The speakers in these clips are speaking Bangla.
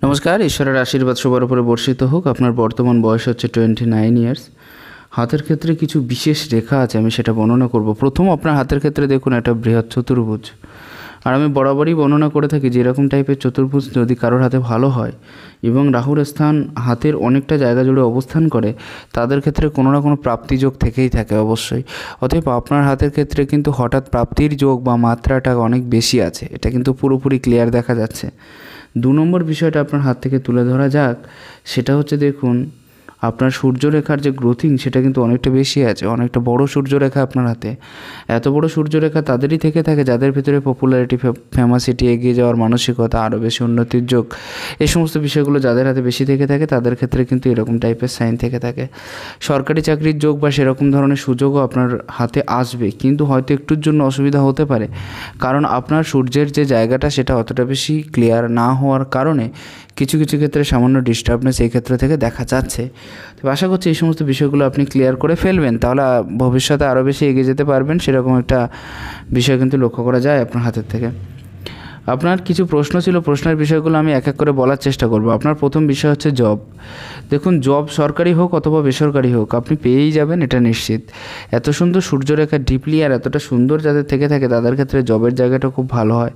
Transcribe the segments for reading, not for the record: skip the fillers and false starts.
নমস্কার, ঈশ্বরের আশীর্বাদ সবার উপরে বর্ষিত হোক। আপনার বর্তমান বয়স হচ্ছে 29 ইয়ার্স। হাতের ক্ষেত্রে কিছু বিশেষ রেখা আছে, আমি সেটা বর্ণনা করব। প্রথম আপনার হাতের ক্ষেত্রে দেখুন একটা বৃহৎ চতুর্ভুজ। আর আমি বরাবরই বর্ণনা করে থাকি যে এরকম টাইপের চতুর্ভুজ যদি কারোর হাতে ভালো হয় এবং রাহুর স্থান হাতের অনেকটা জায়গা জুড়ে অবস্থান করে, তাদের ক্ষেত্রে কোনো না কোনো প্রাপ্তিযোগ থেকেই থাকে অবশ্যই। অতএব আপনার হাতের ক্ষেত্রে কিন্তু হঠাৎ প্রাপ্তির যোগ বা মাত্রাটা অনেক বেশি আছে, এটা কিন্তু পুরোপুরি ক্লিয়ার দেখা যাচ্ছে। 2 নম্বর বিষয়টা আপনার হাত থেকে তুলে ধরা যাক, সেটা হচ্ছে দেখুন আপনার সূর্যরেখার যে গ্রোথিং সেটা কিন্তু অনেকটা বেশি আছে, অনেকটা বড় সূর্যরেখা আপনার হাতে। এত বড় সূর্যরেখা তাদেরই থেকে থাকে যাদের ভিতরে পপুলারিটি, ফেমাসিটি, এগিয়ে যাওয়ার মানসিকতা, আরও বেশি উন্নতির যোগ, এই সমস্ত বিষয়গুলো যাদের হাতে বেশি থেকে থাকে তাদের ক্ষেত্রে কিন্তু এরকম টাইপের সাইন থেকে থাকে। সরকারি চাকরির যোগ বা সেরকম ধরনের সুযোগও আপনার হাতে আসবে, কিন্তু হয়তো একটুর জন্য অসুবিধা হতে পারে, কারণ আপনার সূর্যের যে জায়গাটা সেটা অতটা বেশি ক্লিয়ার না হওয়ার কারণে কিছু কিছু ক্ষেত্রে সামান্য ডিস্টার্বনেস এই ক্ষেত্র থেকে দেখা যাচ্ছে। তো আশা করছি এই সমস্ত বিষয়গুলো আপনি ক্লিয়ার করে ফেলবেন, তাহলে ভবিষ্যতে আরও বেশি এগিয়ে যেতে পারবেন, সেরকম একটা বিষয় কিন্তু লক্ষ্য করা যায় আপনার হাতের থেকে। আপনার কিছু প্রশ্ন ছিল, প্রশ্নের বিষয়গুলো আমি এক এক করে বলার চেষ্টা করব। আপনার প্রথম বিষয় হচ্ছে জব। দেখুন, জব সরকারি হোক অথবা বেসরকারি হোক আপনি পেয়েই যাবেন, এটা নিশ্চিত। এত সুন্দর সূর্যরেখা ডিপলি আর এতটা সুন্দর যাদের থেকে থাকে তাদের ক্ষেত্রে জবের জায়গাটা খুব ভালো হয়।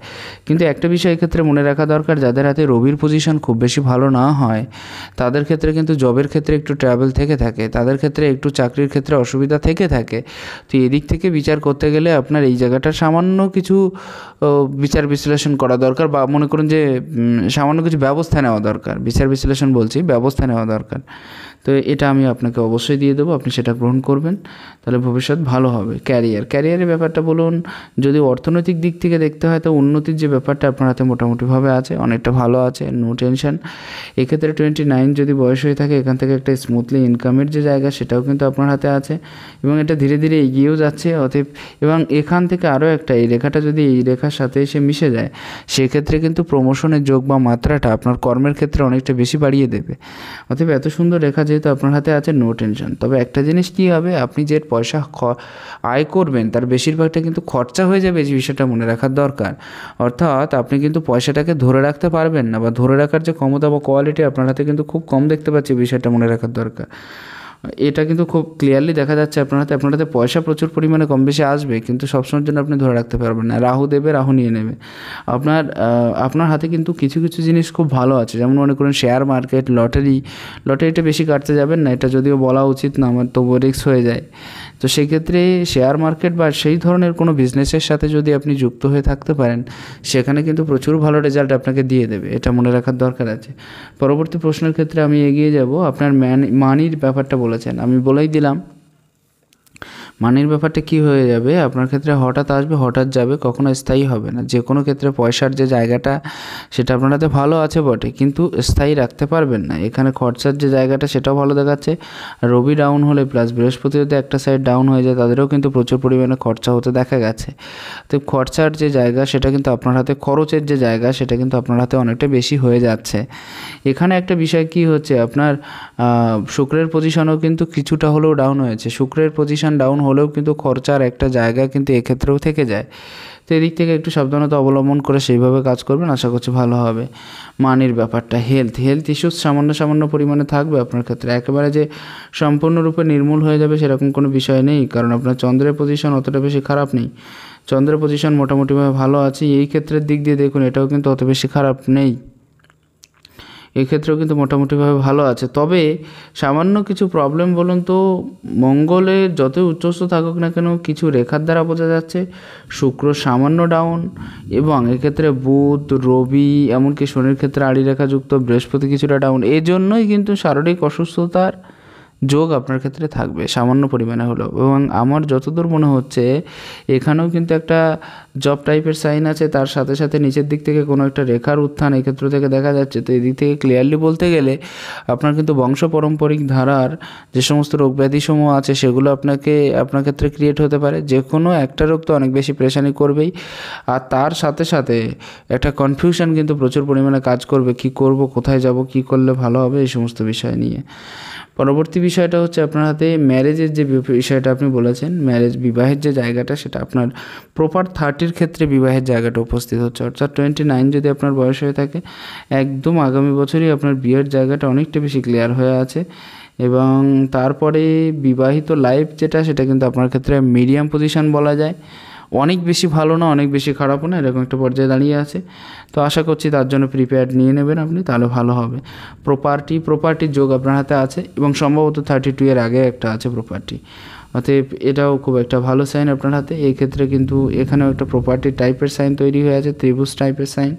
কিন্তু একটা বিষয় এক্ষেত্রে মনে রাখা দরকার, যাদের হাতে রবির পজিশন খুব বেশি ভালো না হয় তাদের ক্ষেত্রে কিন্তু জবের ক্ষেত্রে একটু ট্রাভেল থেকে থাকে, তাদের ক্ষেত্রে একটু চাকরির ক্ষেত্রে অসুবিধা থেকে থাকে। তো এদিক থেকে বিচার করতে গেলে আপনার এই জায়গাটা সামান্য কিছু বিচার বিশ্লেষণ করা দরকার, বা মনে করুন যে সামান্য কিছু ব্যবস্থা নেওয়া দরকার। বিচার বিশ্লেষণ বলছি, ব্যবস্থা নেওয়া দরকার। তো এটা আমি আপনাকে অবশ্যই দিয়ে দেবো, আপনি সেটা গ্রহণ করবেন, তাহলে ভবিষ্যৎ ভালো হবে। ক্যারিয়ারের ব্যাপারটা বলুন, যদি অর্থনৈতিক দিক থেকে দেখতে হয় তো উন্নতির যে ব্যাপারটা আপনার হাতে মোটামুটিভাবে আছে, অনেকটা ভালো আছে, নো টেনশন। এক্ষেত্রে 29 যদি বয়স হয়ে থাকে, এখান থেকে একটা স্মুথলি ইনকামের যে জায়গা সেটাও কিন্তু আপনার হাতে আছে এবং এটা ধীরে ধীরে এগিয়েও যাচ্ছে। অতএব এবং এখান থেকে আরও একটা, এই রেখাটা যদি এই রেখার সাথে এসে মিশে যায় সেক্ষেত্রে কিন্তু প্রমোশনের যোগ বা মাত্রাটা আপনার কর্মের ক্ষেত্রে অনেকটা বেশি বাড়িয়ে দেবে। অতএব এত সুন্দর রেখা যেহেতু আপনার হাতে আছে, নো টেনশন। তবে একটা জিনিস কী হবে, আপনি যে পয়সা আয় করবেন তার বেশিরভাগটা কিন্তু খরচা হয়ে যাবে, যে বিষয়টা মনে রাখার দরকার। অর্থাৎ আপনি কিন্তু পয়সাটাকে ধরে রাখতে পারবেন না, বা ধরে রাখার যে ক্ষমতা বা কোয়ালিটি আপনার হাতে কিন্তু খুব কম দেখতে পাচ্ছি, বিষয়টা মনে রাখার দরকার। এটা কিন্তু খুব ক্লিয়ারলি দেখা যাচ্ছে আপনার হাতে পয়সা প্রচুর পরিমাণে কম বেশি আসবে, কিন্তু সবসময়ের জন্য আপনি ধরে রাখতে পারবেন না। রাহু দেবে, রাহু নিয়ে নেবে। আপনার হাতে কিন্তু কিছু কিছু জিনিস খুব ভালো আছে, যেমন মনে করুন শেয়ার মার্কেট, লটারিটা বেশি কাটতে যাবেন না, এটা যদিও বলা উচিত না, আমার তবু রিস্ক হয়ে যায়। তো সেই ক্ষেত্রে শেয়ার মার্কেট বা সেই ধরনের কোনো বিজনেসের সাথে যদি আপনি যুক্ত হয়ে থাকতে পারেন, সেখানে কিন্তু প্রচুর ভালো রেজাল্ট আপনাকে দিয়ে দেবে, এটা মনে রাখার দরকার আছে। পরবর্তী প্রশ্নের ক্ষেত্রে আমি এগিয়ে যাব। আপনার মানির ব্যাপারটা বলেছেন, আমি বলেই দিলাম মানির ব্যাপারটা কি হয়ে যাবে আপনার ক্ষেত্রে, হঠাৎ আসবে হঠাৎ যাবে, কখনো স্থায়ী হবে না। যে কোনো ক্ষেত্রে পয়সার যে জায়গাটা সেটা আপনার হাতে ভালো আছে বটে, কিন্তু স্থায়ী রাখতে পারবেন না। এখানে খরচার যে জায়গাটা সেটাও ভালো দেখাচ্ছে। রবি ডাউন হলে প্লাস বৃহস্পতি যদি একটা সাইড ডাউন হয়ে যায়, তাদেরও কিন্তু প্রচুর পরিমাণে খরচা হতে দেখা গেছে। তো খরচার যে জায়গা সেটা কিন্তু আপনার হাতে, খরচের যে জায়গা সেটা কিন্তু আপনার হাতে অনেকটা বেশি হয়ে যাচ্ছে। এখানে একটা বিষয় কি হচ্ছে, আপনার শুক্রের পজিশনও কিন্তু কিছুটা হলেও ডাউন হয়েছে। শুক্রের পজিশন ডাউন হলেও কিন্তু খরচার একটা জায়গা কিন্তু এক্ষেত্রেও থেকে যায়। তো এদিক থেকে একটু সাবধানতা অবলম্বন করে সেইভাবে কাজ করবেন, আশা করছি ভালো হবে। মানির ব্যাপারটা, হেলথ ইস্যুস সামান্য পরিমাণে থাকবে আপনার ক্ষেত্রে, একেবারে যে সম্পূর্ণরূপে নির্মূল হয়ে যাবে সেরকম কোনো বিষয় নেই, কারণ আপনার চন্দ্রের পজিশন অতটা বেশি খারাপ নেই। চন্দ্রের পজিশন মোটামুটিভাবে ভালো আছে। এই ক্ষেত্রের দিক দিয়ে দেখুন, এটাও কিন্তু অত বেশি খারাপ নেই, এক্ষেত্রেও কিন্তু মোটামুটিভাবে ভালো আছে। তবে সামান্য কিছু প্রবলেম বলুন তো, মঙ্গলের যতই উচ্চস্থ থাকুক না কেন, কিছু রেখার দ্বারা বোঝা যাচ্ছে শুক্র সামান্য ডাউন, এবং এক্ষেত্রে বুধ, রবি, এমনকি শনির ক্ষেত্রে আড়ি রেখাযুক্ত, বৃহস্পতি কিছুটা ডাউন। এই জন্যই কিন্তু শারীরিক অসুস্থতার যোগ আপনার ক্ষেত্রে থাকবে সামান্য পরিমাণে হলেও। এবং আমার যতদূর মনে হচ্ছে এখানেও কিন্তু একটা জব টাইপের সাইন আছে, তার সাথে সাথে নিচের দিক থেকে কোনো একটা রেখার উত্থান এই ক্ষেত্র থেকে দেখা যাচ্ছে। তো এই দিক থেকে ক্লিয়ারলি বলতে গেলে আপনার কিন্তু বংশ পারম্পরিক ধারার যে সমস্ত রোগ ব্যাধিসমূহ আছে সেগুলো আপনার ক্ষেত্রে ক্রিয়েট হতে পারে। যে কোনো একটা রোগ তো অনেক বেশি প্রেশানি করবেই, আর তার সাথে সাথে একটা কনফিউশন কিন্তু প্রচুর পরিমাণে কাজ করবে, কি করব, কোথায় যাব, কি করলে ভালো হবে, এই সমস্ত বিষয় নিয়ে। পরবর্তী বিষয়টা হচ্ছে আপনার হাতে ম্যারেজের যে বিষয়টা আপনি বলেছেন, ম্যারেজ বিবাহের যে জায়গাটা, সেটা আপনার প্রপার 30-র ক্ষেত্রে বিবাহের জায়গাটা উপস্থিত হচ্ছে। অর্থাৎ 29 যদি আপনার বয়স হয়ে থাকে, একদম আগামী বছরই আপনার বিয়ের জায়গাটা অনেকটা বেশি ক্লিয়ার হয়ে আছে। এবং তারপরে বিবাহিত লাইফ যেটা, সেটা কিন্তু আপনার ক্ষেত্রে মিডিয়াম পজিশন বলা যায়। অনেক বেশি ভালো না, অনেক বেশি খারাপও না, এরকম একটা পর্যায়ে দাঁড়িয়ে আছে। তো আশা করছি তার জন্য প্রিপেয়ার্ড নিয়ে নেবেন আপনি, তাহলে ভালো হবে। প্রপার্টির যোগ আপনার হাতে আছে এবং সম্ভবত 32 এর আগে একটা আছে প্রপার্টি, অতএব এটাও খুব একটা ভালো সাইন আপনার হাতে। এই ক্ষেত্রে কিন্তু এখানেও একটা প্রপার্টি টাইপের সাইন তৈরি হয়ে আছে, ত্রিভুজ টাইপের সাইন।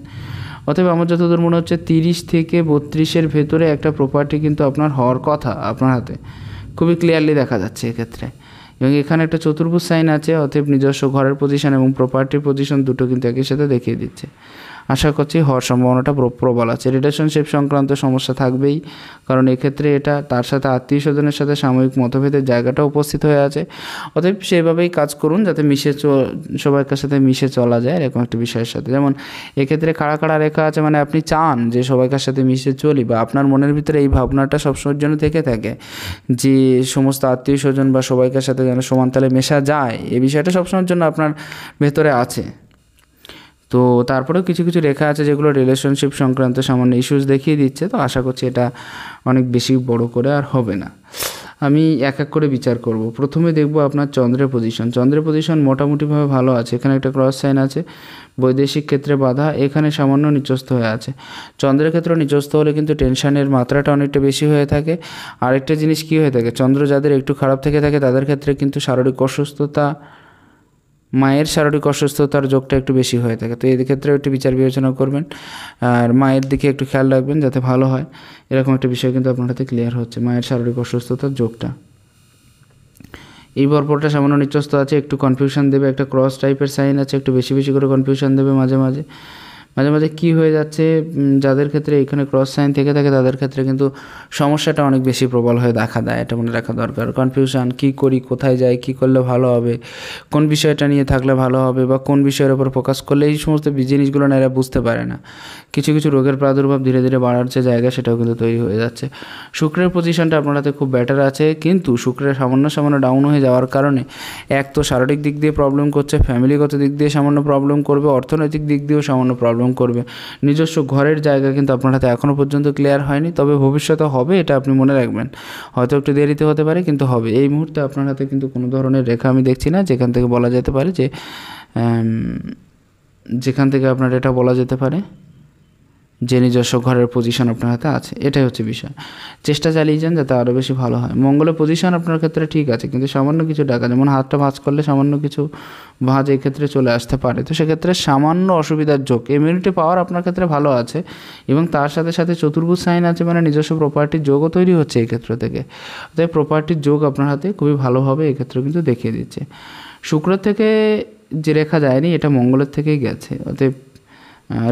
অতএব আমার যতদূর মনে হচ্ছে 30 থেকে 32-এর ভেতরে একটা প্রপার্টি কিন্তু আপনার হওয়ার কথা আপনার হাতে, খুবই ক্লিয়ারলি দেখা যাচ্ছে এক্ষেত্রে। এবং এখানে একটা চতুর্ভুজ সাইন আছে, অতএব নিজস্ব ঘরের পজিশন এবং প্রপার্টির পজিশন দুটো কিন্তু একই সাথে দেখিয়ে দিচ্ছে। আশা করছি হওয়ার সম্ভাবনাটা প্রবল আছে। রিলেশনশিপ সংক্রান্ত সমস্যা থাকবেই, কারণ এক্ষেত্রে এটা তার সাথে আত্মীয় স্বজনের সাথে সাময়িক মতভেদের জায়গাটা উপস্থিত হয়ে আছে। অতএব সেভাবেই কাজ করুন যাতে সবার সাথে মিশে চলা যায় এরকম একটা বিষয়ের সাথে। যেমন এক্ষেত্রে কাড়া রেখা আছে, মানে আপনি চান যে সবাইকার সাথে মিশে চলি, বা আপনার মনের ভিতরে এই ভাবনাটা সবসময়ের জন্য থেকে থাকে যে সমস্ত আত্মীয় স্বজন বা সবাইকার সাথে যেন সমান তালে মেশা যায়, এই বিষয়টা সবসময়ের জন্য আপনার ভেতরে আছে। তো তারপরেও কিছু কিছু রেখা আছে যেগুলো রিলেশনশিপ সংক্রান্ত সামান্য ইস্যুস দেখিয়ে দিচ্ছে। তো আশা করছি এটা অনেক বেশি বড় করে আর হবে না। আমি এক এক করে বিচার করব। প্রথমে দেখব আপনার চন্দ্রের পজিশন মোটামুটিভাবে ভালো আছে। এখানে একটা ক্রস সাইন আছে, বৈদেশিক ক্ষেত্রে বাধা, এখানে সামান্য নিচস্থ হয়ে আছে। চন্দ্রের ক্ষেত্রে নিচস্থ হলে কিন্তু টেনশনের মাত্রাটা অনেকটা বেশি হয়ে থাকে। আরেকটা জিনিস কী হয়ে থাকে, চন্দ্র যাদের একটু খারাপ থেকে থাকে তাদের ক্ষেত্রে কিন্তু শারীরিক অসুস্থতা, মায়ের শারীরিক অসুস্থতার যোগটা একটু বেশি হয়ে থাকে। তো এই ক্ষেত্রে একটু বিচার বিবেচনা করবেন, আর মায়ের দিকে একটু খেয়াল রাখবেন যাতে ভালো হয়। এরকম একটা বিষয় কিন্তু আপনার হাতে ক্লিয়ার হচ্ছে, মায়ের শারীরিক অসুস্থতার যোগটা। এই পরপরটা সামান্য নিচস্থ আছে, একটু কনফিউশন দেবে, একটা ক্রস টাইপের সাইন আছে, একটু বেশি বেশি করে কনফিউশন দেবে মাঝে মাঝে কী হয়ে যাচ্ছে, যাদের ক্ষেত্রে এখানে ক্রস সাইন থেকে থাকে তাদের ক্ষেত্রে কিন্তু সমস্যাটা অনেক বেশি প্রবল হয়ে দেখা দেয়। এটা মনে রাখা দরকার। কনফিউশন, কী করি, কোথায় যাই, কী করলে ভালো হবে, কোন বিষয়টা নিয়ে থাকলে ভালো হবে, বা কোন বিষয়ের উপর ফোকাস করলে, এই সমস্ত জিনিসগুলো না এরা বুঝতে পারে না। কিছু কিছু রোগের প্রাদুর্ভাব ধীরে ধীরে বাড়ার যে জায়গা, সেটাও কিন্তু তৈরি হয়ে যাচ্ছে। শুক্রের পজিশনটা আপনার হাতে খুব বেটার আছে, কিন্তু শুক্রের সামান্য ডাউন হয়ে যাওয়ার কারণে এক তো শারীরিক দিক দিয়ে প্রবলেম করছে, ফ্যামিলিগত দিক দিয়ে সামান্য প্রবলেম করবে, অর্থনৈতিক দিক দিয়েও সামান্য প্রবলেম করবে। নিজস্ব ঘরের জায়গা কিন্তু আপনার হাতে এখনও পর্যন্ত ক্লিয়ার হয়নি, তবে ভবিষ্যতে হবে, এটা আপনি মনে রাখবেন। হয়তো একটু দেরিতে হতে পারে, কিন্তু হবে। এই মুহূর্তে আপনার হাতে কিন্তু কোনো ধরনের রেখা আমি দেখছি না যেখান থেকে বলা যেতে পারে যে আপনার এটা বলা যেতে পারে যে নিজস্ব ঘরের পজিশন আপনার হাতে আছে। এটাই হচ্ছে বিষয়। চেষ্টা চালিয়ে যান যাতে আরও বেশি ভালো হয়। মঙ্গলের পজিশন আপনার ক্ষেত্রে ঠিক আছে, কিন্তু সামান্য কিছু টাকা, যেমন হাতটা ভাঁজ করলে সামান্য কিছু ভাঁজ এই ক্ষেত্রে চলে আসতে পারে। তো সেক্ষেত্রে সামান্য অসুবিধার যোগ। ইমিউনিটি পাওয়ার আপনার ক্ষেত্রে ভালো আছে, এবং তার সাথে সাথে চতুর্ভুজ সাইন আছে, মানে নিজস্ব প্রপার্টির যোগও তৈরি হচ্ছে এই ক্ষেত্র থেকে। তাই প্রপার্টির যোগ আপনার হাতে খুবই ভালোভাবে এই ক্ষেত্রে কিন্তু দেখিয়ে দিচ্ছে। শুক্র থেকে যে রেখা যায়নি, এটা মঙ্গলের থেকেই গেছে। অতএব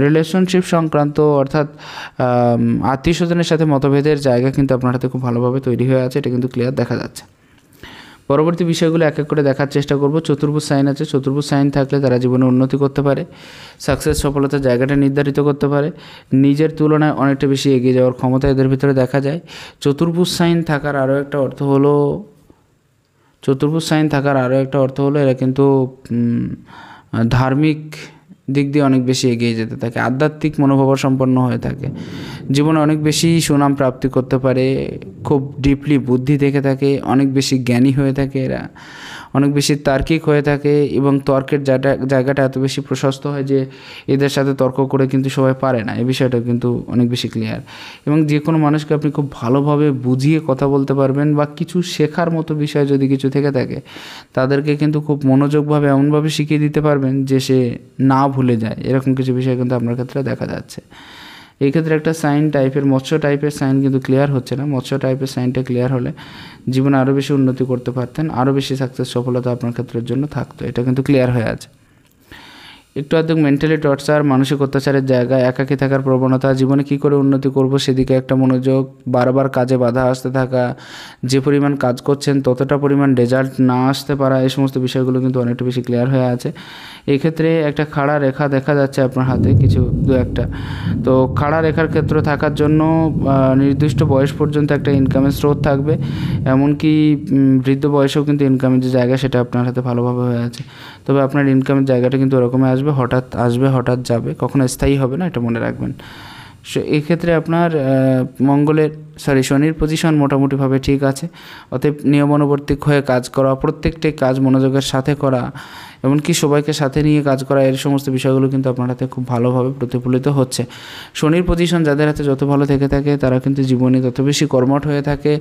রিলেশনশিপ সংক্রান্ত, অর্থাৎ আত্মীয় স্বজনের সাথে মতভেদের জায়গা কিন্তু আপনার হাতে খুব ভালোভাবে তৈরি হয়ে আছে, এটা কিন্তু ক্লিয়ার দেখা যাচ্ছে। পরবর্তী বিষয়গুলো এক এক করে দেখার চেষ্টা করব। চতুর্ভুজ সাইন আছে, চতুর্ভুজ সাইন থাকলে তারা জীবনে উন্নতি করতে পারে, সাকসেস সফলতার জায়গাটা নির্ধারিত করতে পারে, নিজের তুলনায় অনেকটা বেশি এগিয়ে যাওয়ার ক্ষমতা এদের ভিতরে দেখা যায়। চতুর্ভুজ সাইন থাকার আরও একটা অর্থ হলো এরা কিন্তু ধার্মিক দিক দিয়ে অনেক বেশি এগিয়ে যেতে থাকে, আধ্যাত্মিক মনোভাব সম্পন্ন হয়ে থাকে, জীবনে অনেক বেশি সুনাম প্রাপ্তি করতে পারে, খুব ডিপলি বুদ্ধি থেকে থাকে, অনেক বেশি জ্ঞানী হয়ে থাকে, এরা অনেক বেশি তার্কিক হয়ে থাকে, এবং তর্কের জায়গাটা এত বেশি প্রশস্ত হয় যে এদের সাথে তর্ক করে কিন্তু সবাই পারে না। এই বিষয়টা কিন্তু অনেক বেশি ক্লিয়ার। এবং যে কোনো মানুষকে আপনি খুব ভালোভাবে বুঝিয়ে কথা বলতে পারবেন, বা কিছু শেখার মতো বিষয় যদি কিছু থেকে থাকে, তাদেরকে কিন্তু খুব মনোযোগভাবে এমনভাবে শিখিয়ে দিতে পারবেন যে সে না ভুলে যায়। এরকম কিছু বিষয় কিন্তু আপনার ক্ষেত্রে দেখা যাচ্ছে। এই ক্ষেত্রে একটা সাইন টাইপের, মৎস্য টাইপের সাইন কিন্তু ক্লিয়ার হচ্ছে না। মৎস্য টাইপের সাইনটা ক্লিয়ার হলে জীবনে আরও বেশি উন্নতি করতে পারতেন, আরও বেশি সাকসেস সফলতা আপনার ক্ষেত্রের জন্য থাকতো। এটা কিন্তু ক্লিয়ার হয়ে আছে। একটু আধটু মেন্টালি টর্চার, মানসিক অত্যাচারের জায়গা, একাকী থাকার প্রবণতা, জীবনে কী করে উন্নতি করব সেদিকে একটা মনোযোগ, বারবার কাজে বাধা আসতে থাকা, যে পরিমাণ কাজ করছেন ততটা পরিমাণ রেজাল্ট না আসতে পারা, এই সমস্ত বিষয়গুলো কিন্তু অনেকটা বেশি ক্লিয়ার হয়ে আছে। এই ক্ষেত্রে একটা খাড়া রেখা দেখা যাচ্ছে আপনার হাতে কিছু দু একটা। তো খাড়া রেখার ক্ষেত্র থাকার জন্য নির্দিষ্ট বয়স পর্যন্ত একটা ইনকামের স্রোত থাকবে, এমনকি বৃদ্ধ বয়সেও কিন্তু ইনকামের যে জায়গা সেটা আপনার হাতে ভালোভাবে হয়ে আছে। তবে আপনার ইনকামের জায়গাটা কিন্তু ওরকমই আসবে, হঠাৎ যাবে, কখনো স্থায়ী হবে না, এটা মনে রাখবেন। এক্ষেত্রে আপনার শনির পজিশন মোটামুটিভাবে ঠিক আছে। অতএব নিয়মানুবর্তিক হয়ে কাজ করা, প্রত্যেকটি কাজ মনোযোগের সাথে করা, এমনকি সবাইকে সাথে নিয়ে কাজ করা, এর সমস্ত বিষয়গুলো কিন্তু আপনার হাতে খুব ভালোভাবে প্রতিফলিত হচ্ছে। শনির পজিশন যাদের হাতে যত ভালো থেকে থাকে তারা কিন্তু জীবনে তত বেশি কর্মঠ হয়ে থাকে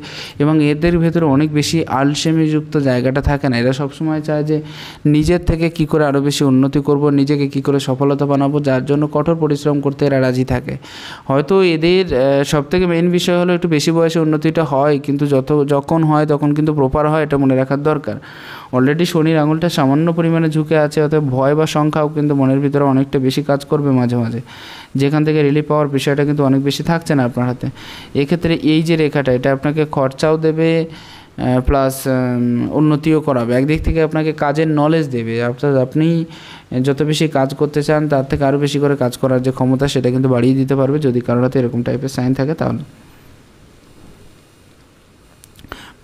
এবং এদের ভেতরে অনেক বেশি আলসেমিযুক্ত জায়গাটা থাকে না। এরা সবসময় চায় যে নিজের থেকে কি করে আরও বেশি উন্নতি করব, নিজেকে কি করে সফলতা বানাবো, যার জন্য কঠোর পরিশ্রম করতে এরা রাজি থাকে। হয়তো এদের সবথেকে মেইন বিষয় হলো একটু বেশি বয়সে উন্নতিটা হয়, কিন্তু যখন হয় তখন কিন্তু প্রপার হয়, এটা মনে রাখার দরকার। অলরেডি শনির আঙুলটা সামান্য পরিমাণে ঝুঁকে আছে, অর্থাৎ ভয় বা সংখ্যাও কিন্তু মনের ভিতরে অনেকটা বেশি কাজ করবে মাঝে মাঝে, যেখান থেকে রিলিফ পাওয়ার বিষয়টা কিন্তু অনেক বেশি থাকছে না আপনার হাতে। এক্ষেত্রে এই যে রেখাটা, এটা আপনাকে খরচাও দেবে প্লাস উন্নতিও করাবে। একদিক থেকে আপনাকে কাজের নলেজ দেবে, অর্থাৎ আপনি যত বেশি কাজ করতে চান তার থেকে আরও বেশি করে কাজ করার যে ক্ষমতা সেটা কিন্তু বাড়িয়ে দিতে পারবে, যদি কারোর হাতে এরকম টাইপের সাইন থাকে তাহলে।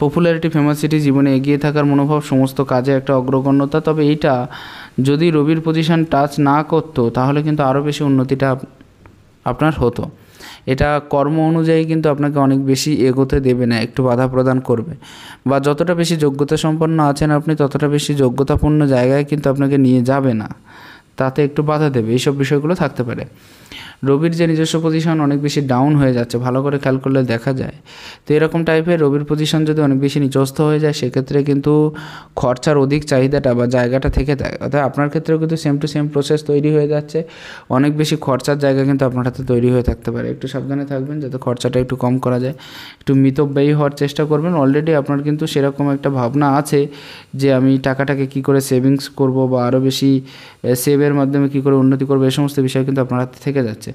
পপুলারিটি, ফেমাসিটি, জীবনে এগিয়ে থাকার মনোভাব, সমস্ত কাজে একটা অগ্রগণ্যতা। তবে এইটা যদি রবির পজিশন টাচ না করতো তাহলে কিন্তু আরও বেশি উন্নতিটা আপনার হতো। এটা কর্ম অনুযায়ী কিন্তু আপনাকে অনেক বেশি এগোতে দেবে না, একটু বাধা প্রদান করবে, বা যতটা বেশি যোগ্যতা সম্পন্ন আছেন আপনি ততটা বেশি যোগ্যতাপূর্ণ জায়গায় কিন্তু আপনাকে নিয়ে যাবে না, তাতে একটু বাধা দেবে। এইসব বিষয়গুলো থাকতে পারে। রবির যে নিজস্ব পজিশন অনেক বেশি ডাউন হয়ে যাচ্ছে, ভালো করে খেয়াল করলে দেখা যায়। তো এরকম টাইপের রবির পজিশন যদি অনেক বেশি নিচস্থ হয়ে যায় সেক্ষেত্রে কিন্তু খরচার অধিক চাহিদাটা বা জায়গাটা থেকে থাকে। অর্থাৎ আপনার ক্ষেত্রেও কিন্তু সেম টু সেম প্রসেস তৈরি হয়ে যাচ্ছে, অনেক বেশি খরচার জায়গা কিন্তু আপনার হাতে তৈরি হয়ে থাকতে পারে। একটু সাবধানে থাকবেন যাতে খরচাটা একটু কম করা যায়, একটু মিতব্যয়ী হওয়ার চেষ্টা করবেন। অলরেডি আপনার কিন্তু সেরকম একটা ভাবনা আছে যে আমি টাকাটাকে কী করে সেভিংস করব বা আরও বেশি সেভের মাধ্যমে কী করে উন্নতি করবো, এই সমস্ত বিষয় কিন্তু আপনার হাতে থেকে যাচ্ছে।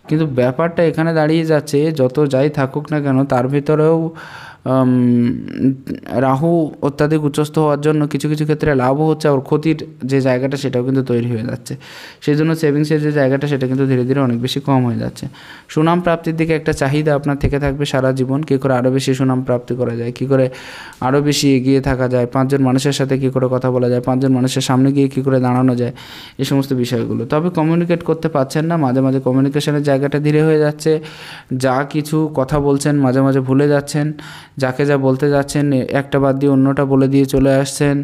কিন্তু ব্যাপারটা এখানে দাঁড়িয়ে যাচ্ছে, যত যাই থাকুক না কেন তার ভিতরেও রাহু অত্যাধিক উচ্চস্থ হওয়ার জন্য কিছু কিছু ক্ষেত্রে লাভও হচ্ছে, আর ক্ষতির যে জায়গাটা সেটাও কিন্তু তৈরি হয়ে যাচ্ছে। সেই জন্য সেভিংসের যে জায়গাটা সেটা কিন্তু ধীরে ধীরে অনেক বেশি কম হয়ে যাচ্ছে। সুনাম প্রাপ্তির দিকে একটা চাহিদা আপনার থেকে থাকবে সারা জীবন, কী করে আরও বেশি সুনাম প্রাপ্তি করা যায়, কী করে আরও বেশি এগিয়ে থাকা যায়, 5 জন মানুষের সাথে কী করে কথা বলা যায়, 5 জন মানুষের সামনে গিয়ে কী করে দাঁড়ানো যায়, এই সমস্ত বিষয়গুলো। তবে কমিউনিকেট করতে পারছেন না, মাঝে মাঝে কমিউনিকেশনের জায়গাটা ধীরে হয়ে যাচ্ছে, যা কিছু কথা বলছেন মাঝে মাঝে ভুলে যাচ্ছেন, যাকে যা বলতে যাচ্ছেন একটা বাদ দিয়ে অন্যটা বলে দিয়ে চলে আসছেন,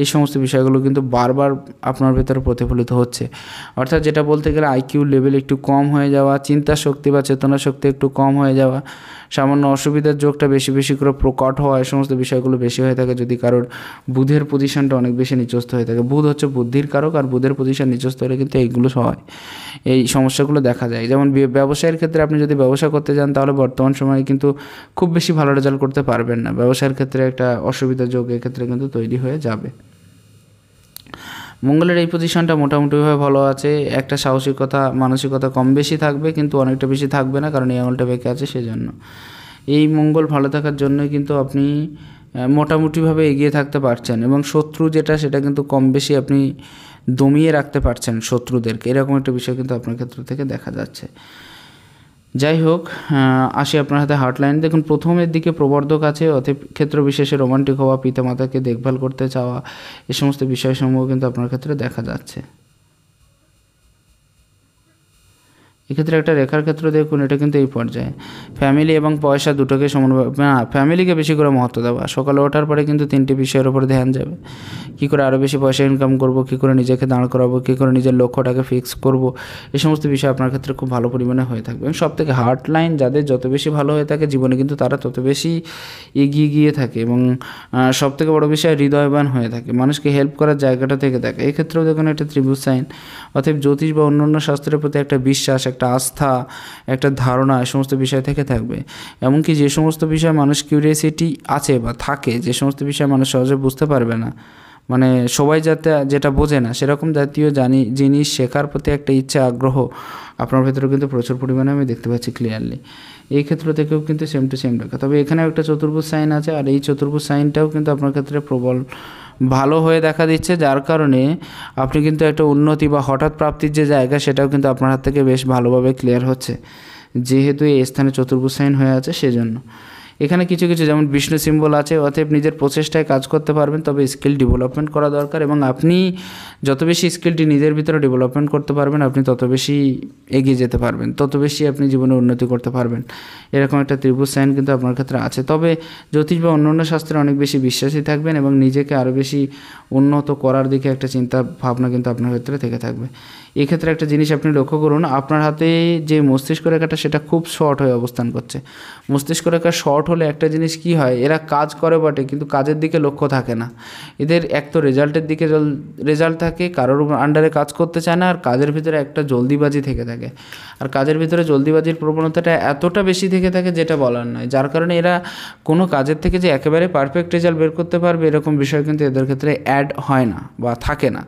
এই সমস্ত বিষয়গুলো কিন্তু বারবার আপনার ভেতরে প্রতিফলিত হচ্ছে। অর্থাৎ যেটা বলতে গেলে আইকিউ লেভেল একটু কম হয়ে যাওয়া, চিন্তা শক্তি বা চেতনা শক্তি একটু কম হয়ে যাওয়া, সামান্য অসুবিধার যোগটা বেশি বেশি করে প্রকট হওয়া, এই সমস্ত বিষয়গুলো বেশি হয়ে থাকে যদি কারোর বুধের পজিশনটা অনেক বেশি নিচস্থ হয়ে থাকে। বুধ হচ্ছে বুদ্ধির কারক, আর বুধের পজিশন নিচস্থ হলে কিন্তু এইগুলো হয়, এই সমস্যাগুলো দেখা যায়। যেমন ব্যবসায়ের ক্ষেত্রে আপনি যদি ব্যবসা করতে যান তাহলে বর্তমান সময়ে কিন্তু খুব বেশি ভালো রেজাল্ট করতে পারবেন না, ব্যবসায়ের ক্ষেত্রে একটা অসুবিধার যোগ এক্ষেত্রে কিন্তু তৈরি হয়ে যাবে। মঙ্গলের এই পজিশনটা মোটামুটিভাবে ভালো আছে, একটা সাহসিকতা মানসিকতা কম বেশি থাকবে, কিন্তু অনেকটা বেশি থাকবে না, কারণ এই আঙুলটা বেঁকে আছে সেজন্য। এই মঙ্গল ভালো থাকার জন্যই কিন্তু আপনি মোটামুটিভাবে এগিয়ে থাকতে পারছেন, এবং শত্রু যেটা সেটা কিন্তু কম বেশি আপনি দমিয়ে রাখতে পারছেন শত্রুদেরকে, এরকম একটা বিষয় কিন্তু আপনার ক্ষেত্র থেকে দেখা যাচ্ছে। যাই হোক, আসি আপনার হাতে হার্টলাইন। দেখুন, প্রথমের দিকে প্রবর্ধক আছে, অতএব ক্ষেত্র বিশেষে রোমান্টিক হওয়া, পিতামাতাকে দেখভাল করতে চাওয়া, এই সমস্ত বিষয়সমূহ কিন্তু আপনার ক্ষেত্রে দেখা যাচ্ছে। এক্ষেত্রে একটা রেখার ক্ষেত্র দেখুন, এটা কিন্তু এই পর্যায়ে ফ্যামিলি এবং পয়সা দুটোকে সমানভাবে, না ফ্যামিলিকে বেশি করে মহত্ব দেওয়া, সকালে ওঠার পরে কিন্তু 3টি বিষয়ের ওপর ধ্যান যাবে। কী করে আরও বেশি পয়সা ইনকাম করব, কী করে নিজেকে দাঁড় করাবো, কী করে নিজের লক্ষ্যটাকে ফিক্স করব, এই সমস্ত বিষয় আপনার ক্ষেত্রে খুব ভালো পরিমাণে হয়ে থাকবে। এবং সবথেকে হার্ট লাইন যাদের যত বেশি ভালো হয়ে থাকে জীবনে কিন্তু তারা তত বেশি এগিয়ে গিয়ে থাকে, এবং সবথেকে বড় বিষয় হৃদয়বান হয়ে থাকে, মানুষকে হেল্প করার জায়গাটা থেকে থাকে। এক্ষেত্রেও দেখুন একটা ত্রিভুজ সাইন, অতএব জ্যোতিষ বা অন্যান্য শাস্ত্রের প্রতি একটা বিশ্বাস, একটা আস্থা, একটা ধারণা, এই সমস্ত বিষয় থেকে থাকবে। এমনকি যে সমস্ত বিষয় মানুষ কিউরিয়াসিটি আছে বা থাকে, যে সমস্ত বিষয় মানুষ সহজে বুঝতে পারবে না মানে সবাই যাতে যেটা বোঝে না সেরকম জাতীয় জিনিস শেখার প্রতি একটা ইচ্ছা আগ্রহ আপনার ভেতরে কিন্তু প্রচুর পরিমাণে আমি দেখতে পাচ্ছি ক্লিয়ারলি। এই ক্ষেত্র থেকেও কিন্তু সেম টু সেম রেখা, তবে এখানেও একটা চতুর্ভুজ সাইন আছে, আর এই চতুর্ভুজ সাইনটাও কিন্তু আপনার ক্ষেত্রে প্রবল ভালো হয়ে দেখা দিচ্ছে, যার কারণে আপনি কিন্তু একটা উন্নতি বা হঠাৎ প্রাপ্তির যে জায়গা সেটাও কিন্তু আপনার হাত থেকে বেশ ভালোভাবে ক্লিয়ার হচ্ছে, যেহেতু এই স্থানে চতুর্ভুজ সাইন হয়ে আছে সেজন্য। এখানে কিছু কিছু যেমন বিষ্ণু সিম্বল আছে, অতএব নিজের প্রচেষ্টায় কাজ করতে পারবেন, তবে স্কিল ডেভেলপমেন্ট করা দরকার, এবং আপনি যত বেশি স্কিলটি নিজের ভিতরে ডেভেলপমেন্ট করতে পারবেন আপনি তত বেশি এগিয়ে যেতে পারবেন, তত বেশি আপনি জীবনে উন্নতি করতে পারবেন। এরকম একটা ত্রিভুজ সাইন কিন্তু আপনার ক্ষেত্রে আছে, তবে জ্যোতিষ বা অন্যান্য শাস্ত্রে অনেক বেশি বিশ্বাসী থাকবেন এবং নিজেকে আরও বেশি উন্নত করার দিকে একটা চিন্তা ভাবনা কিন্তু আপনার ক্ষেত্রে থেকে থাকবে। এক্ষেত্রে একটা জিনিস আপনি লক্ষ্য করুন, আপনার হাতে যে মস্তিষ্ক রেখাটা সেটা খুব শর্ট হয়ে অবস্থান করছে। মস্তিষ্ক রেখা শর্ট হলে একটা জিনিস কি হয়, এরা কাজ করে বটে কিন্তু কাজের দিকে লক্ষ্য থাকে না, এদের এক তো রেজাল্টের দিকে রেজাল্ট থাকে, কারোর আন্ডারে কাজ করতে চায় না, আর কাজের ভিতরে একটা জলদিবাজি থেকে থাকে, আর কাজের ভিতরে জলদিবাজির প্রবণতাটা এতটা বেশি থেকে থাকে যেটা বলার নয়, যার কারণে এরা কোনো কাজের থেকে যে একেবারে পারফেক্ট রেজাল্ট বের করতে পারবে এরকম বিষয় কিন্তু এদের ক্ষেত্রে অ্যাড হয় না বা থাকে না।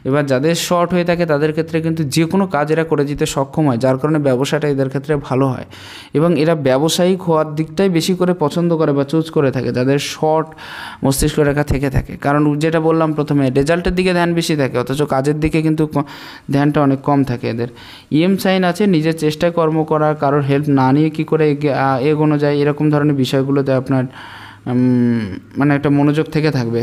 এবার যাদের শর্ট হয়ে থাকে তাদের ক্ষেত্রে কিন্তু যে কোনো কাজ এরা করে দিতে সক্ষম হয়, যার কারণে ব্যবসাটা এদের ক্ষেত্রে ভালো হয়, এবং এরা ব্যবসায়িক হওয়ার দিকটাই বেশি করে পছন্দ করে বা চুজ করে থাকে যাদের শর্ট মস্তিষ্ক রেখা থেকে থাকে, কারণ যেটা বললাম প্রথমে রেজাল্টের দিকে ধ্যান বেশি থাকে, অথচ কাজের দিকে কিন্তু ধ্যানটা অনেক কম থাকে এদের। ইএম সাইন আছে, নিজের চেষ্টায় কর্ম করা, কারোর হেল্প না নিয়ে কী করে এগোনো যায় এরকম ধরনের বিষয়গুলোতে আপনার মানে একটা মনোযোগ থেকে থাকবে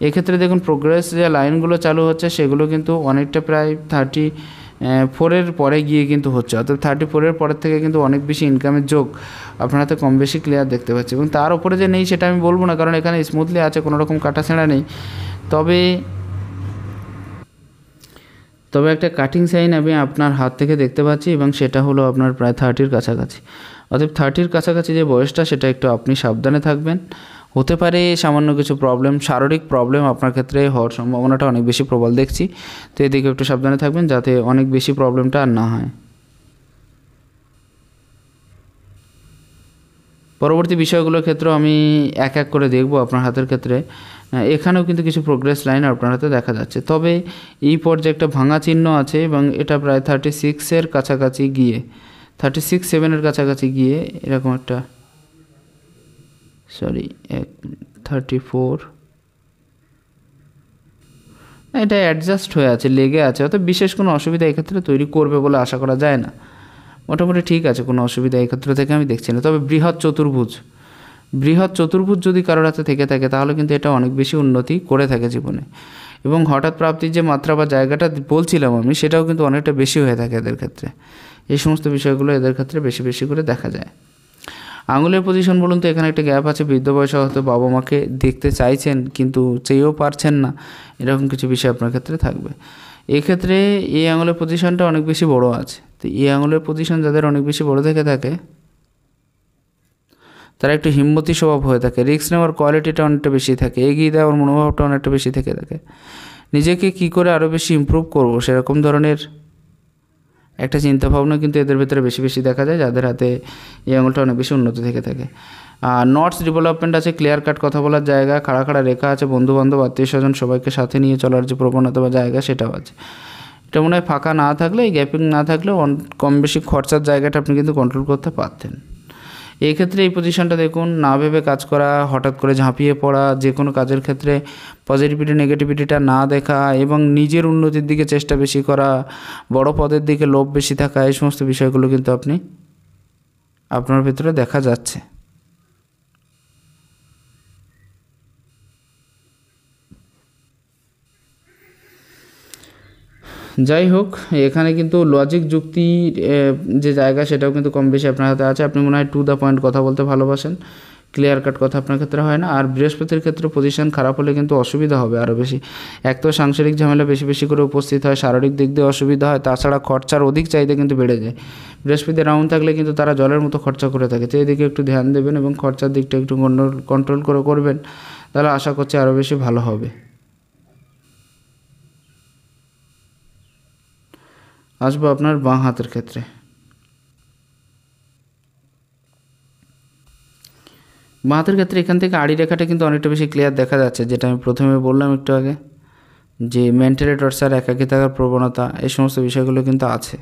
এক্ষেত্রে দেখুন প্রোগ্রেস যে লাইনগুলো চালু হচ্ছে সেগুলো কিন্তু অনেকটা প্রায় 34-এর পরে গিয়ে কিন্তু হচ্ছে, অর্থাৎ 34-এর পরের থেকে কিন্তু অনেক বেশি ইনকামের যোগ আপনার হাতে কম বেশি ক্লিয়ার দেখতে পাচ্ছি, এবং তার উপরে যে নেই সেটা আমি বলবো না, কারণ এখানে স্মুথলি আছে, কোনো রকম কাটাছেঁড়া নেই, তবে একটা কাটিং সাইন আমি আপনার হাত থেকে দেখতে পাচ্ছি, এবং সেটা হলো আপনার প্রায় 30-র কাছাকাছি। অতএব 30-র কাছাকাছি যে বয়সটা সেটা একটু আপনি সাবধানে থাকবেন, হতে পারে সামান্য কিছু প্রবলেম, শারীরিক প্রবলেম আপনার ক্ষেত্রে হওয়ার সম্ভাবনাটা অনেক বেশি প্রবল দেখছি, তো এদিকে একটু সাবধানে থাকবেন যাতে অনেক বেশি প্রবলেমটা আর না হয়। পরবর্তী বিষয়গুলোর ক্ষেত্রেও আমি এক এক করে দেখব আপনার হাতের ক্ষেত্রে। এখানেও কিন্তু কিছু প্রোগ্রেস লাইন আপনার হাতে দেখা যাচ্ছে, তবে এই পর্যায়ে একটা ভাঙা চিহ্ন আছে, এবং এটা প্রায় 36-এর কাছাকাছি গিয়ে 36-7-এর কাছাকাছি গিয়ে এরকম একটা 34 এটা অ্যাডজাস্ট হয়ে আছে, লেগে আছে, অর্থাৎ বিশেষ কোনো অসুবিধা এক্ষেত্রে তৈরি করবে বলে আশা করা যায় না, মোটামুটি ঠিক আছে, কোনো অসুবিধা এই ক্ষেত্র থেকে আমি দেখছি না। তবে বৃহৎ চতুর্ভুজ যদি কারোর হাতে থেকে থাকে তাহলে কিন্তু এটা অনেক বেশি উন্নতি করে থাকে জীবনে, এবং হঠাৎ প্রাপ্তির যে মাত্রা বা জায়গাটা বলছিলাম আমি সেটাও কিন্তু অনেকটা বেশি হয়ে থাকে এদের ক্ষেত্রে, এই সমস্ত বিষয়গুলো এদের ক্ষেত্রে বেশি বেশি করে দেখা যায়। আঙুলের পজিশন বলুন তো, এখানে একটা গ্যাপ আছে, বৃদ্ধ বয়সে হয়তো বাবা মাকে দেখতে চাইছেন কিন্তু চেয়েও পারছেন না, এরকম কিছু বিষয় আপনার ক্ষেত্রে থাকবে। এক্ষেত্রে এই আঙুলের পজিশনটা অনেক বেশি বড় আছে, তো এই আঙুলের পজিশন যাদের অনেক বেশি বড় থেকে থাকে তারা একটু হিম্মতি স্বভাব হয়ে থাকে, রিস্ক নেওয়ার কোয়ালিটিটা অনেকটা বেশি থাকে, এগিয়ে দেওয়ার মনোভাবটা অনেকটা বেশি থেকে থাকে, নিজেকে কী করে আরও বেশি ইমপ্রুভ করব সেরকম ধরনের একটা চিন্তাভাবনা কিন্তু এদের ভেতরে বেশি বেশি দেখা যায় যাদের হাতে এই আঙুলটা অনেক বেশি উন্নত থেকে থাকে। আর নটস ডেভেলপমেন্ট আছে, ক্লিয়ার কাট কথা বলার জায়গা, খাড়া খাড়া রেখা আছে, বন্ধুবান্ধব আত্মীয় স্বজন সবাইকে সাথে নিয়ে চলার যে প্রবণতা বা জায়গা সেটাও আছে। এটা মনে হয় ফাঁকা না থাকলে, এই গ্যাপিং না থাকলে কম বেশি খরচার জায়গাটা আপনি কিন্তু কন্ট্রোল করতে পারতেন। এই ক্ষেত্রে এই পজিশনটা দেখুন, না ভেবে কাজ করা, হঠাৎ করে ঝাঁপিয়ে পড়া, যে কোনো কাজের ক্ষেত্রে পজিটিভিটি নেগেটিভিটিটা না দেখা, এবং নিজের উন্নতির দিকে চেষ্টা বেশি করা, বড় পদের দিকে লোভ বেশি থাকা, এই সমস্ত বিষয়গুলো কিন্তু আপনার ভিতরে দেখা যাচ্ছে। যাই হোক, এখানে কিন্তু লজিক যুক্তির যে জায়গা সেটাও কিন্তু কম বেশি আপনার হাতে আছে, আপনি মনে হয় টু দ্য পয়েন্ট কথা বলতে ভালোবাসেন, ক্লিয়ার কাট কথা আপনার ক্ষেত্রে হয় না। আর বৃহস্পতির ক্ষেত্রে পজিশন খারাপ হলে কিন্তু অসুবিধা হবে আরও বেশি, এক তো সাংসারিক ঝামেলা বেশি বেশি করে উপস্থিত হয়, শারীরিক দিক দিয়ে অসুবিধা হয়, তাছাড়া খরচার অধিক চাহিদা কিন্তু বেড়ে যায়। বৃহস্পতি রাউন্ড থাকলে কিন্তু তারা জলের মতো খরচা করে থাকে, তো এদিকে একটু ধ্যান দেবেন এবং খরচার দিকটা একটু কন্ট্রোল করে করবেন, তাহলে আশা করছি আরও বেশি ভালো হবে। আসবো আপনার বাঁ হাতের ক্ষেত্রে। বাঁ হাতের ক্ষেত্রে এখান থেকে আড়ি রেখাটা কিন্তু অনেকটা বেশি ক্লিয়ার দেখা যাচ্ছে, যেটা আমি প্রথমে বললাম একটু আগে, যে মেন্টালি টর্চার, একাকী থাকার প্রবণতা, এই সমস্ত বিষয়গুলো কিন্তু আছে।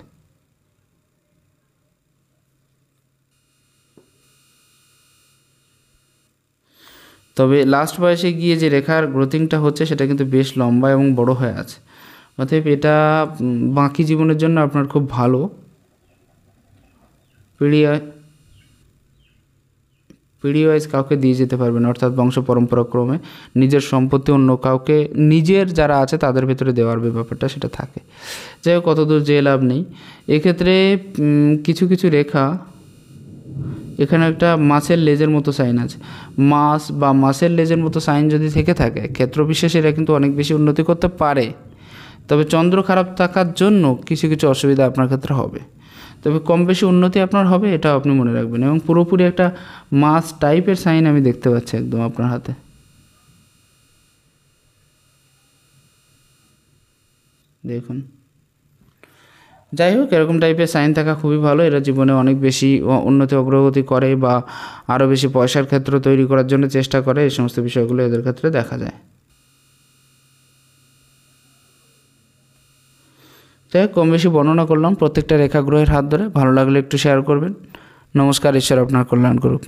তবে লাস্ট বয়সে গিয়ে যে রেখার গ্রোথিংটা হচ্ছে সেটা কিন্তু বেশ লম্বা এবং বড় হয়ে আছে। অতএব এটা বাকি জীবনের জন্য আপনার খুব ভালো। পিড়ি ওয়াইজ কাউকে দিয়ে যেতে পারবেন, অর্থাৎ বংশ পরম্পরাক্রমে নিজের সম্পত্তি অন্য কাউকে, নিজের যারা আছে তাদের ভেতরে দেওয়ার ব্যাপারটা সেটা থাকে। যাই হোক, কতদূর যে লাভ নেই। এক্ষেত্রে কিছু কিছু রেখা, এখানে একটা মাছের লেজের মতো সাইন আছে। মাছ বা মাছের লেজের মতো সাইন যদি থেকে থাকে, ক্ষেত্র বিশেষে এরা কিন্তু অনেক বেশি উন্নতি করতে পারে। তবে চন্দ্র খারাপ থাকার জন্য কিছু কিছু অসুবিধা আপনার ক্ষেত্রে হবে, তবে কম বেশি উন্নতি আপনার হবে, এটাও আপনি মনে রাখবেন। এবং পুরোপুরি একটা মাছ টাইপের সাইন আমি দেখতে পাচ্ছি একদম আপনার হাতে, দেখুন। যাই হোক, এরকম টাইপের সাইন থাকা খুবই ভালো। এরা জীবনে অনেক বেশি উন্নতি অগ্রগতি করে বা আরও বেশি পয়সার ক্ষেত্র তৈরি করার জন্য চেষ্টা করে, এই সমস্ত বিষয়গুলো এদের ক্ষেত্রে দেখা যায়। যাই হোক, কম বেশি বর্ণনা করলাম প্রত্যেকটা রেখাগ্রহের হাত ধরে। ভালো লাগলে একটু শেয়ার করবেন। নমস্কার, ঈশ্বর আপনার কল্যাণ করুক।